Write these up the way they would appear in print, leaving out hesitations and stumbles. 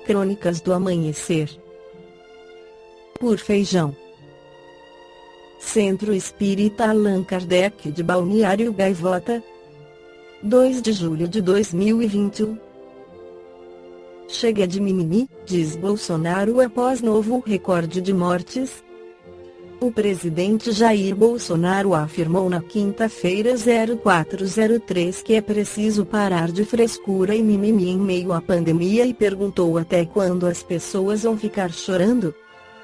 Crônicas do Amanhecer. Por Feijão. Centro Espírita Allan Kardec de Balneário Gaivota, 2 de julho de 2021. Chega de mimimi, diz Bolsonaro após novo recorde de mortes. O presidente Jair Bolsonaro afirmou na quinta-feira 0403 que é preciso parar de frescura e mimimi em meio à pandemia e perguntou até quando as pessoas vão ficar chorando.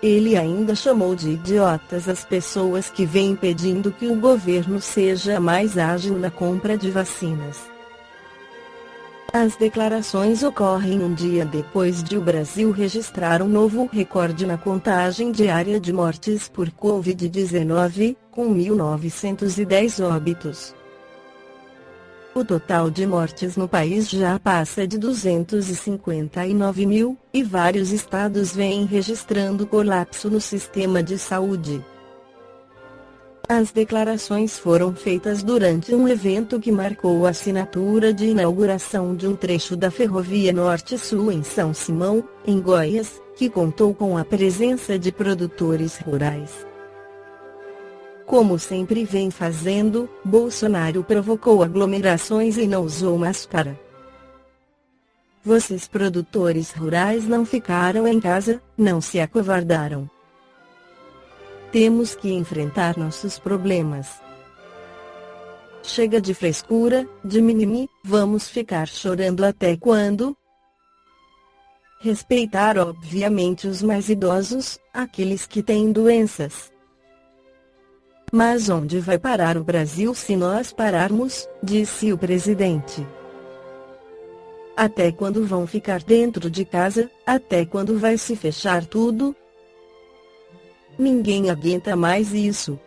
Ele ainda chamou de idiotas as pessoas que vêm pedindo que o governo seja mais ágil na compra de vacinas. As declarações ocorrem um dia depois de o Brasil registrar um novo recorde na contagem diária de mortes por Covid-19, com 1.910 óbitos. O total de mortes no país já passa de 259 mil, e vários estados vêm registrando colapso no sistema de saúde. As declarações foram feitas durante um evento que marcou a assinatura de inauguração de um trecho da Ferrovia Norte-Sul em São Simão, em Goiás, que contou com a presença de produtores rurais. Como sempre vem fazendo, Bolsonaro provocou aglomerações e não usou máscara. Vocês produtores rurais não ficaram em casa, não se acovardaram. Temos que enfrentar nossos problemas. Chega de frescura, de mimimi, vamos ficar chorando até quando? Respeitar obviamente os mais idosos, aqueles que têm doenças. Mas onde vai parar o Brasil se nós pararmos, disse o presidente. Até quando vão ficar dentro de casa, até quando vai se fechar tudo? Ninguém aguenta mais isso.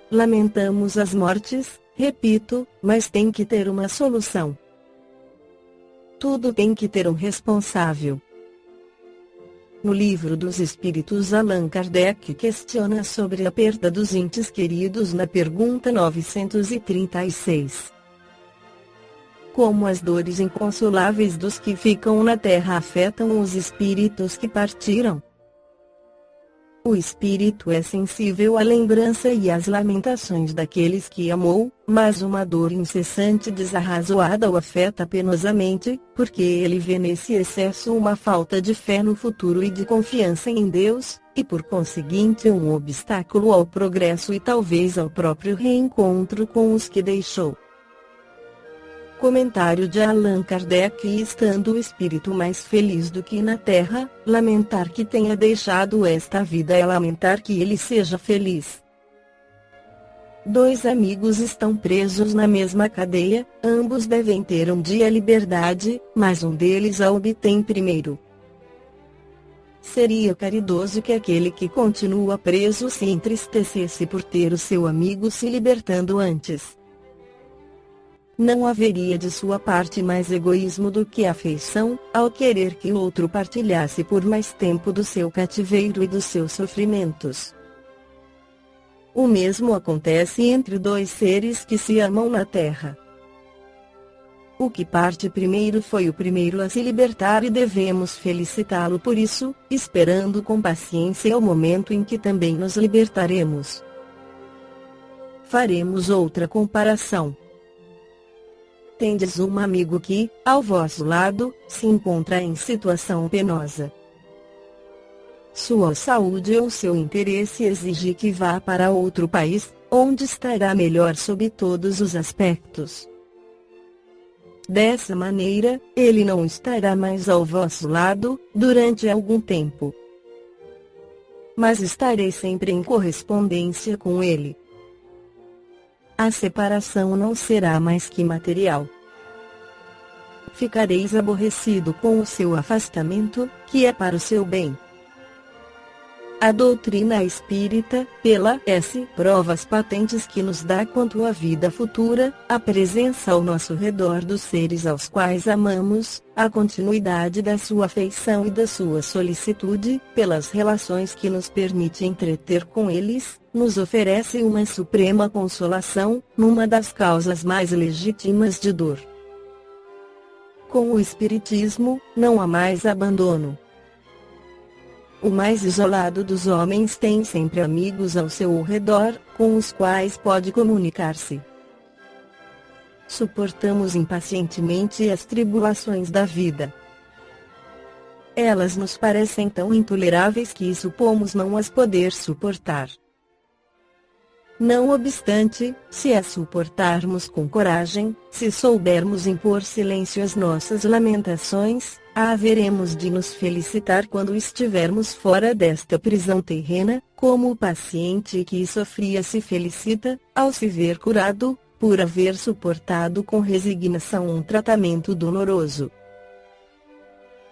Lamentamos as mortes, repito, mas tem que ter uma solução. Tudo tem que ter um responsável. No Livro dos Espíritos, Allan Kardec questiona sobre a perda dos entes queridos na pergunta 936. Como as dores inconsoláveis dos que ficam na terra afetam os espíritos que partiram? O espírito é sensível à lembrança e às lamentações daqueles que amou, mas uma dor incessante e desarrazoada o afeta penosamente, porque ele vê nesse excesso uma falta de fé no futuro e de confiança em Deus, e por conseguinte um obstáculo ao progresso e talvez ao próprio reencontro com os que deixou. Comentário de Allan Kardec. E estando o espírito mais feliz do que na terra, lamentar que tenha deixado esta vida é lamentar que ele seja feliz. Dois amigos estão presos na mesma cadeia, ambos devem ter um dia liberdade, mas um deles a obtém primeiro. Seria caridoso que aquele que continua preso se entristecesse por ter o seu amigo se libertando antes. Não haveria de sua parte mais egoísmo do que afeição, ao querer que o outro partilhasse por mais tempo do seu cativeiro e dos seus sofrimentos. O mesmo acontece entre dois seres que se amam na terra. O que parte primeiro foi o primeiro a se libertar e devemos felicitá-lo por isso, esperando com paciência o momento em que também nos libertaremos. Faremos outra comparação. Tendes um amigo que, ao vosso lado, se encontra em situação penosa. Sua saúde ou seu interesse exige que vá para outro país, onde estará melhor sob todos os aspectos. Dessa maneira, ele não estará mais ao vosso lado, durante algum tempo. Mas estarei sempre em correspondência com ele. A separação não será mais que material. Ficareis aborrecido com o seu afastamento, que é para o seu bem. A doutrina espírita, pela provas patentes que nos dá quanto à vida futura, a presença ao nosso redor dos seres aos quais amamos, a continuidade da sua afeição e da sua solicitude, pelas relações que nos permite entreter com eles, nos oferece uma suprema consolação, numa das causas mais legítimas de dor. Com o Espiritismo, não há mais abandono. O mais isolado dos homens tem sempre amigos ao seu redor, com os quais pode comunicar-se. Suportamos impacientemente as tribulações da vida. Elas nos parecem tão intoleráveis que supomos não as poder suportar. Não obstante, se as suportarmos com coragem, se soubermos impor silêncio às nossas lamentações, haveremos de nos felicitar quando estivermos fora desta prisão terrena, como o paciente que sofria se felicita, ao se ver curado, por haver suportado com resignação um tratamento doloroso.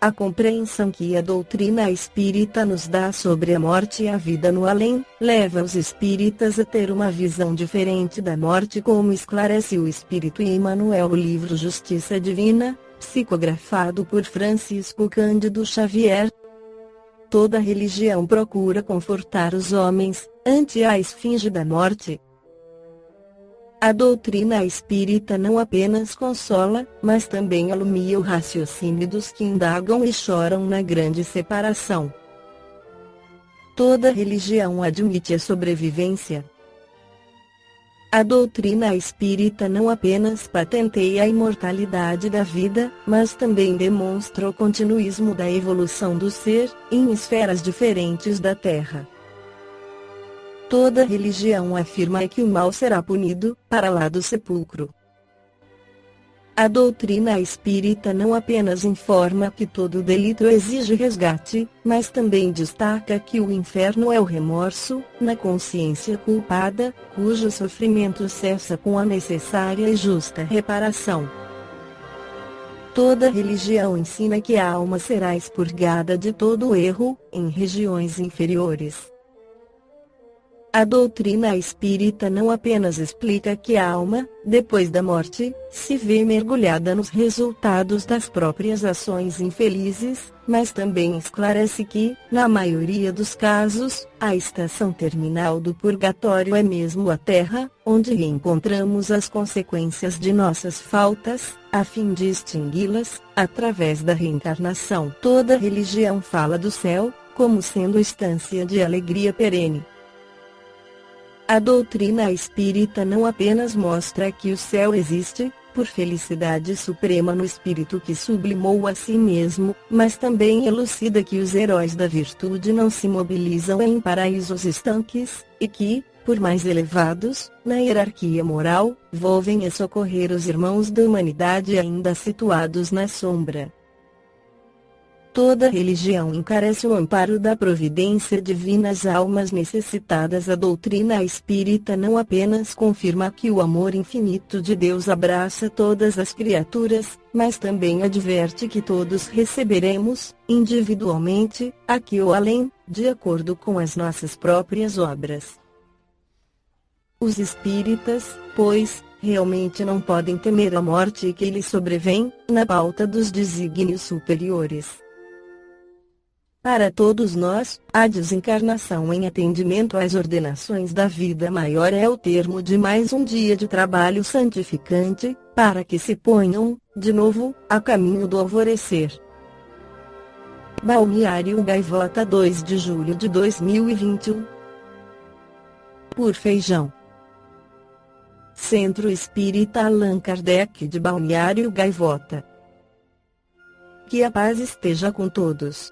A compreensão que a doutrina espírita nos dá sobre a morte e a vida no além, leva os espíritas a ter uma visão diferente da morte, como esclarece o Espírito Emmanuel no livro Justiça Divina, psicografado por Francisco Cândido Xavier. Toda religião procura confortar os homens, ante a esfinge da morte. A doutrina espírita não apenas consola, mas também alumia o raciocínio dos que indagam e choram na grande separação. Toda religião admite a sobrevivência. A doutrina espírita não apenas patenteia a imortalidade da vida, mas também demonstra o continuismo da evolução do ser, em esferas diferentes da Terra. Toda religião afirma que o mal será punido, para lá do sepulcro. A doutrina espírita não apenas informa que todo delito exige resgate, mas também destaca que o inferno é o remorso, na consciência culpada, cujo sofrimento cessa com a necessária e justa reparação. Toda religião ensina que a alma será expurgada de todo o erro, em regiões inferiores. A doutrina espírita não apenas explica que a alma, depois da morte, se vê mergulhada nos resultados das próprias ações infelizes, mas também esclarece que, na maioria dos casos, a estação terminal do purgatório é mesmo a terra, onde reencontramos as consequências de nossas faltas, a fim de extingui-las, através da reencarnação. Toda religião fala do céu, como sendo estância de alegria perene. A doutrina espírita não apenas mostra que o céu existe, por felicidade suprema no espírito que sublimou a si mesmo, mas também elucida que os heróis da virtude não se mobilizam em paraísos estanques, e que, por mais elevados, na hierarquia moral, volvem a socorrer os irmãos da humanidade ainda situados na sombra. Toda religião encarece o amparo da providência divina às almas necessitadas. A doutrina espírita não apenas confirma que o amor infinito de Deus abraça todas as criaturas, mas também adverte que todos receberemos, individualmente, aqui ou além, de acordo com as nossas próprias obras. Os espíritas, pois, realmente não podem temer a morte que lhes sobrevém, na pauta dos desígnios superiores. Para todos nós, a desencarnação em atendimento às ordenações da vida maior é o termo de mais um dia de trabalho santificante, para que se ponham, de novo, a caminho do alvorecer. Balneário Gaivota, 2 de julho de 2021. Por Feijão. Centro Espírita Allan Kardec de Balneário Gaivota. Que a paz esteja com todos.